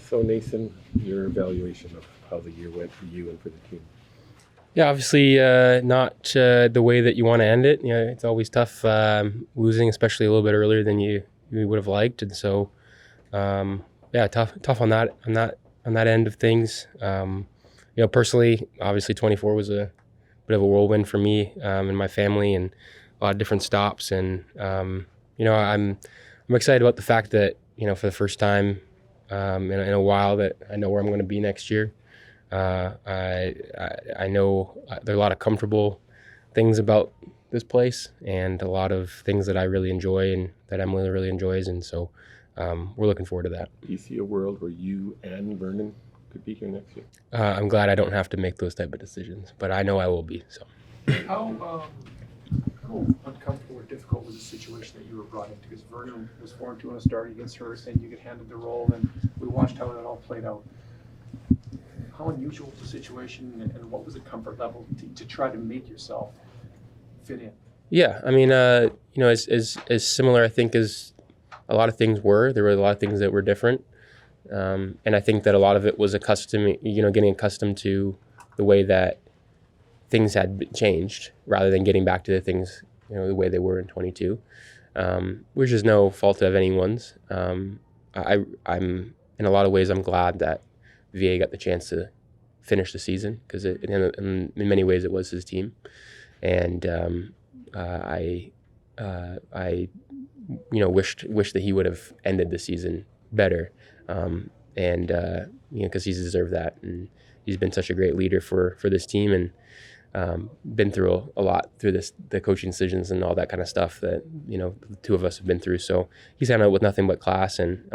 So Nathan, your evaluation of how the year went for you and for the team. Yeah, obviously not the way that you want to end it. You know, it's always tough losing, especially a little bit earlier than you would have liked, and so yeah, tough on that end of things. You know, personally, obviously 24 was a bit of a whirlwind for me and my family, and a lot of different stops. And you know, I'm excited about the fact that, you know, for the first time in a while, that I know where I'm going to be next year. I know there are a lot of comfortable things about this place, and a lot of things that I really enjoy and that Emily really enjoys, and so we're looking forward to that. Do you see a world where you and Vernon could be here next year? I'm glad I don't have to make those type of decisions, but I know I will be. So, how uncomfortable or difficult was the situation that you were brought into? Because Vernon was 4-2 on a start against her, saying you get handed the role, and we watched how it all played out. How unusual was the situation, and what was the comfort level to try to make yourself fit in? Yeah, I mean, you know, as similar, I think, as a lot of things were. There were a lot of things that were different, and I think that a lot of it was getting accustomed to the way that things had changed, rather than getting back to the things, you know, the way they were in 22, which is no fault of anyone's. I'm in a lot of ways, I'm glad that VA got the chance to finish the season, because in many ways it was his team, and I you know wished that he would have ended the season better, and you know, because he's deserved that, and he's been such a great leader for this team, and been through a lot through the coaching decisions and all that kind of stuff that, you know, the two of us have been through. So he's handled it with nothing but class, and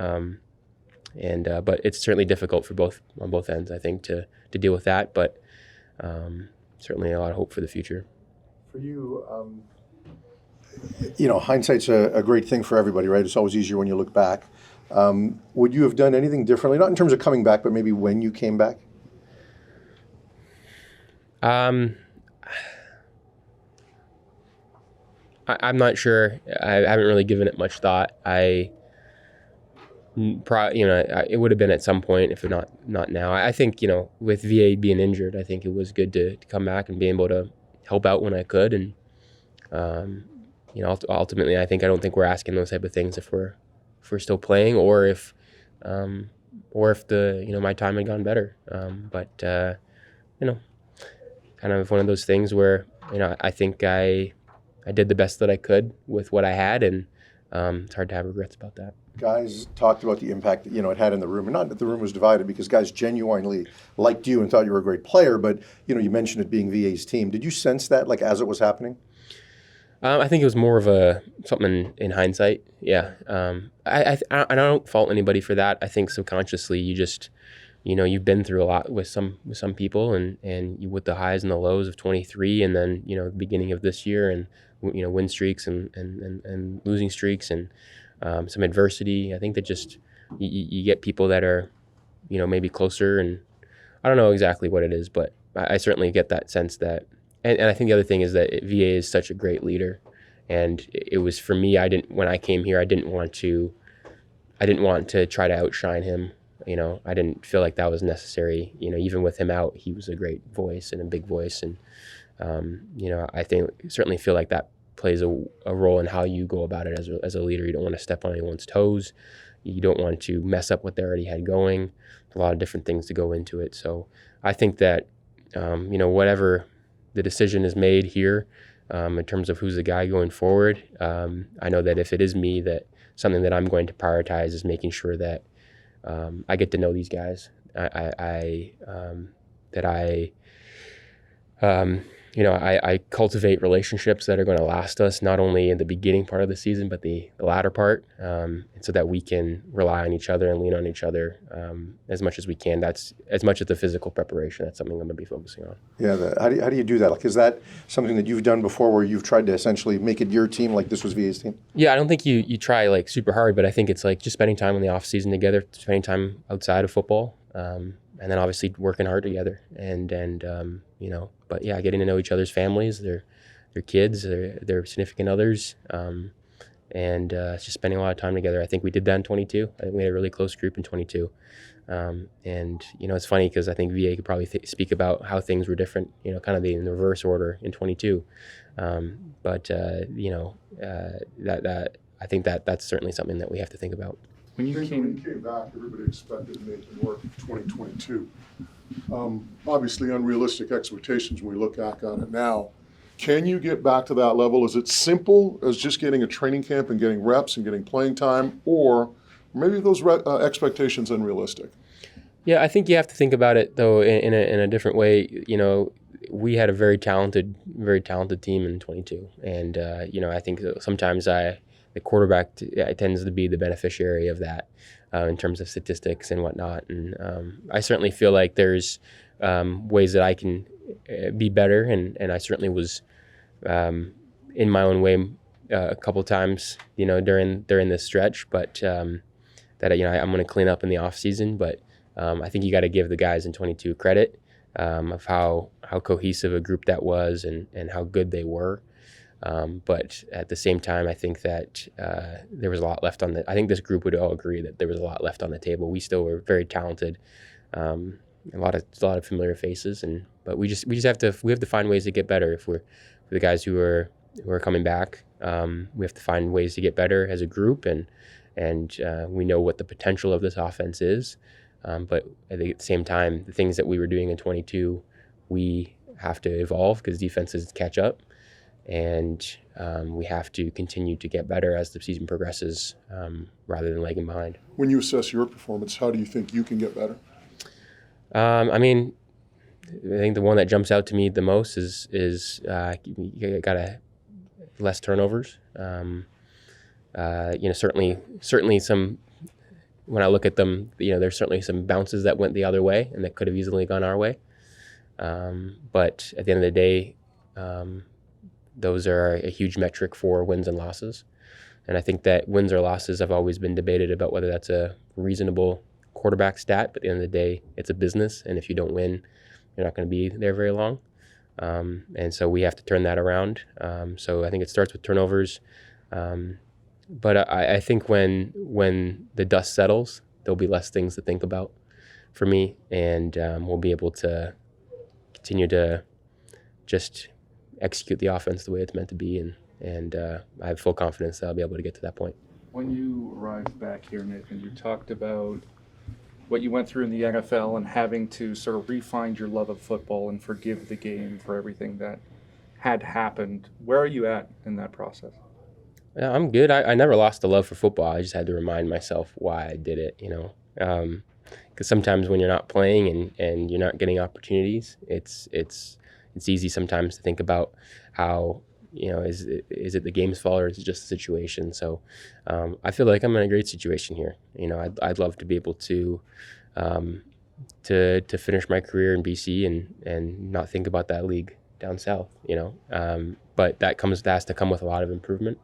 but it's certainly difficult on both ends, I think, to deal with that. But certainly a lot of hope for the future. For you, you know, hindsight's a great thing for everybody, right? It's always easier when you look back. Would you have done anything differently, not in terms of coming back, but maybe when you came back? I'm not sure. I haven't really given it much thought. It would have been at some point, if not now. I think, you know, with VA being injured, I think it was good to come back and be able to help out when I could. And you know, ultimately, I don't think we're asking those type of things if we're still playing, or if the, you know, my time had gone better. But you know, kind of one of those things where, you know, I think I did the best that I could with what I had, and it's hard to have regrets about that. Guys talked about the impact that, you know, it had in the room, and not that the room was divided, because guys genuinely liked you and thought you were a great player. But, you know, you mentioned it being VA's team. Did you sense that, like, as it was happening? I think it was more of something in hindsight. Yeah, I don't fault anybody for that. I think subconsciously you just, you know, you've been through a lot with some people, and you, with the highs and the lows of 23, and then, you know, the beginning of this year, and, you know, win streaks and losing streaks, and some adversity. I think that just you get people that are, you know, maybe closer, and I don't know exactly what it is, but I certainly get that sense that, and I think the other thing is that VA is such a great leader, and it was, for me, when I came here, I didn't want to try to outshine him. You know, I didn't feel like that was necessary. You know, even with him out, he was a great voice and a big voice, and you know, I certainly feel like that plays a role in how you go about it as a leader. You don't want to step on anyone's toes. You don't want to mess up what they already had going. A lot of different things to go into it. So I think that you know, whatever the decision is made here, in terms of who's the guy going forward, I know that if it is me, that something that I'm going to prioritize is making sure that I get to know these guys. You know, I cultivate relationships that are going to last us, not only in the beginning part of the season, but the latter part, and so that we can rely on each other and lean on each other as much as we can. That's as much as the physical preparation. That's something I'm going to be focusing on. Yeah, how do you do that? Like, is that something that you've done before, where you've tried to essentially make it your team, like this was VA's team? Yeah, I don't think you try like super hard, but I think it's like just spending time in the off season together, spending time outside of football, and then obviously working hard together, and you know, but yeah, getting to know each other's families, their kids, their significant others, and just spending a lot of time together. I think we did that in 22. I think we had a really close group in 22, And it's funny because I think VA could probably speak about how things were different, kind of in the reverse order in 22. But that I think that's certainly something that we have to think about. When you came back, everybody expected Nathan Rourke in 2022. Obviously, unrealistic expectations when we look back on it now. Can you get back to that level? Is it simple as just getting a training camp and getting reps and getting playing time, or maybe those expectations unrealistic? Yeah, I think you have to think about it though in a different way. We had a very talented team in 22, and I think sometimes the quarterback tends to be the beneficiary of that in terms of statistics and whatnot. And I certainly feel like there's ways that I can be better, and I certainly was in my own way a couple times, during this stretch. But that I'm going to clean up in the off season. But I think you got to give the guys in 22 credit of how cohesive a group that was and how good they were. But at the same time, I think that there was a lot left on I think this group would all agree that there was a lot left on the table. We still were very talented, a lot of familiar faces, but we have to find ways to get better. For the guys who are coming back, we have to find ways to get better as a group, and we know what the potential of this offense is. But I think at the same time, the things that we were doing in 22, we have to evolve because defenses catch up. And we have to continue to get better as the season progresses rather than lagging behind. When you assess your performance, how do you think you can get better? I think the one that jumps out to me the most is you got less turnovers. Certainly some. When I look at them, there's certainly some bounces that went the other way and that could have easily gone our way. But at the end of the day, those are a huge metric for wins and losses. And I think that wins or losses have always been debated about whether that's a reasonable quarterback stat. But at the end of the day, it's a business. And if you don't win, you're not going to be there very long. And so we have to turn that around. So I think it starts with turnovers. But I think when the dust settles, there'll be less things to think about for me. And we'll be able to continue to just execute the offense the way it's meant to be, and I have full confidence that I'll be able to get to that point. When you arrived back here, Nathan, you talked about what you went through in the NFL and having to sort of refine your love of football and forgive the game for everything that had happened. Where are you at in that process? Yeah, I'm good. I never lost the love for football. I just had to remind myself why I did it, because sometimes when you're not playing and you're not getting opportunities, it's easy sometimes to think about how, is it the game's fault or is it just the situation? So I feel like I'm in a great situation here. I'd love to be able to finish my career in BC and not think about that league down south, but that has to come with a lot of improvement.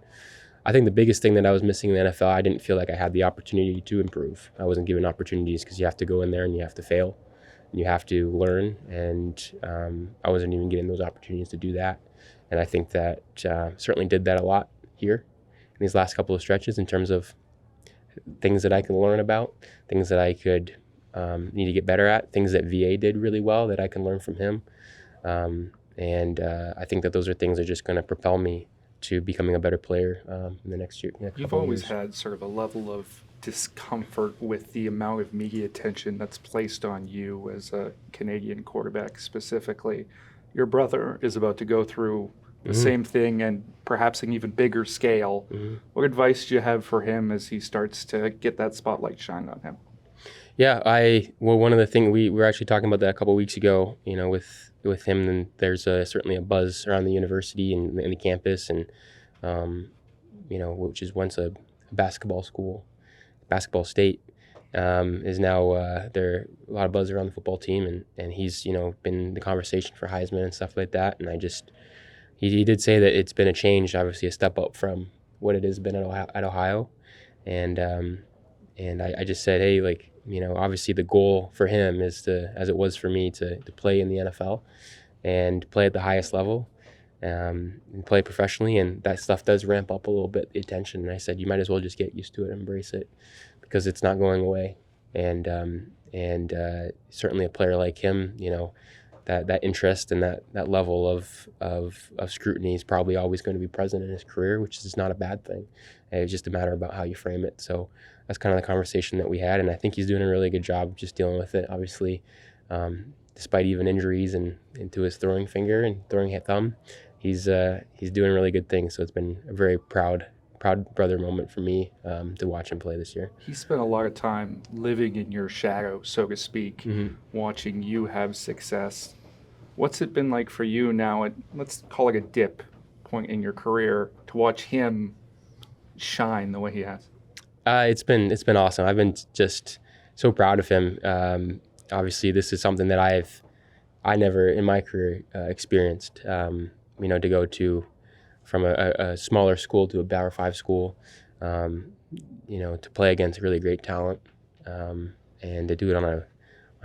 I think the biggest thing that I was missing in the NFL, I didn't feel like I had the opportunity to improve. I wasn't given opportunities because you have to go in there and you have to fail. You have to learn, and I wasn't even getting those opportunities to do that. And I think that certainly did that a lot here in these last couple of stretches in terms of things that I could learn about, things that I could need to get better at, things that VA did really well that I can learn from him. And I think that those are things that are just going to propel me to becoming a better player in the next year. You've always had sort of a level of discomfort with the amount of media attention that's placed on you as a Canadian quarterback specifically. Your brother is about to go through the same thing and perhaps an even bigger scale. What advice do you have for him as he starts to get that spotlight shined on him? Yeah, one of the things we were actually talking about that a couple of weeks ago, with him, and there's certainly a buzz around the university and the campus, and which is once a basketball school, basketball state, is now there are a lot of buzz around the football team, and he's been in the conversation for Heisman and stuff like that, and he did say that it's been a change, obviously a step up from what it has been at Ohio, and I just said, hey, obviously the goal for him is to, as it was for me, to play in the NFL and play at the highest level and play professionally. And that stuff does ramp up a little bit, the attention. And I said, you might as well just get used to it, embrace it, because it's not going away. and certainly a player like him, that interest and that level of scrutiny is probably always going to be present in his career, which is not a bad thing. It's just a matter about how you frame it. So that's kind of the conversation that we had, and I think he's doing a really good job just dealing with it. Obviously, despite even injuries and into his throwing finger and throwing thumb, he's doing really good things. So it's been a very proud brother moment for me to watch him play this year. He spent a lot of time living in your shadow, so to speak, Mm-hmm. watching you have success. What's it been like for you now at, let's call it a dip point in your career, to watch him shine the way he has? It's been awesome. I've been just so proud of him. Obviously, this is something that I never in my career experienced. To go from a smaller school to a Power 5 school, to play against really great talent, and to do it on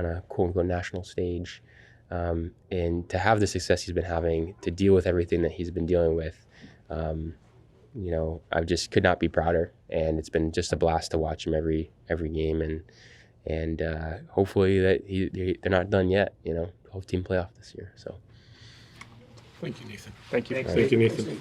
a quote unquote national stage, and to have the success he's been having, to deal with everything that he's been dealing with. I just could not be prouder, and it's been just a blast to watch him every game, and hopefully that they're not done yet. Whole team playoff this year. So Thank you, Nathan. Thank you. Thanks, Thank you, Nathan.